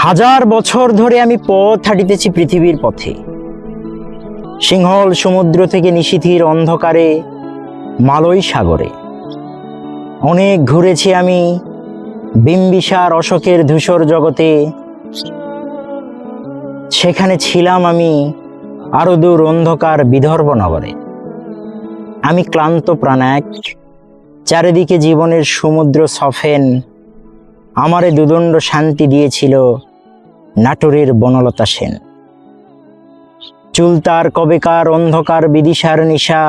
হাজার বছর ধরে আমি পথ হাঁটিতেছি পৃথিবীর পথে, সিংহল সমুদ্র থেকে নিশীথির অন্ধকারে মালয় সাগরে। অনেক ঘুরেছি আমি বিম্বিসার অশোকের ধূসর জগতে, সেখানে ছিলাম আমি আরো দূর অন্ধকার বিদর্ভ নগরে। আমি ক্লান্ত প্রাণাক, চারিদিকে জীবনের সমুদ্র সফেন, আমারে দুদণ্ড শান্তি দিয়েছিল নাটোরের বনলতা সেন। চুলতার কবেকার অন্ধকার বিদিশার নিশা,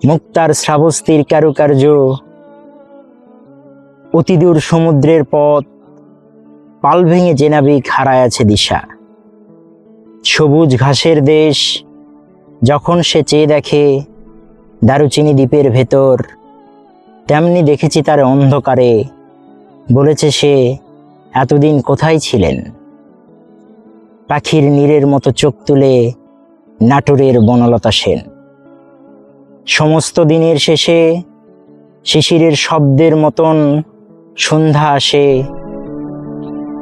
মুক্তার শ্রাবস্তির কারুকার্য, অতিদূর সমুদ্রের পথ পাল ভেঙে জেনাবিক হারায় আছে দিশা। সবুজ ঘাসের দেশ যখন সে চেয়ে দেখে দারুচিনি দ্বীপের ভেতর, তেমনি দেখেছি তার অন্ধকারে, বলেছে সে এতদিন কোথায় ছিলেন। পাখির নীরের মতো চোখ তুলে নাটোরের বনলতা সেন। সমস্ত দিনের শেষে শিশিরের শব্দের মতন সন্ধ্যা আসে,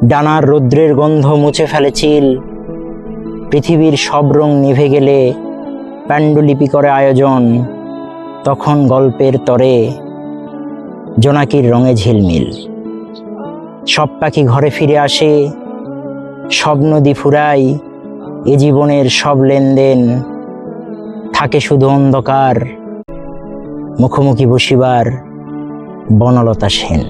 ডানার রৌদ্রের গন্ধ মুছে ফেলে চিল। পৃথিবীর সব রং নিভে গেলে পাণ্ডুলিপি করে আয়োজন, তখন গল্পের তরে জোনাকির রঙে ঝিলমিল। সব পাখি ঘরে ফিরে আসে, সব নদী ফুরায়, এ জীবনের সব লেনদেন। থাকে শুধু অন্ধকার, মুখোমুখি বসিবার বনলতা সেন।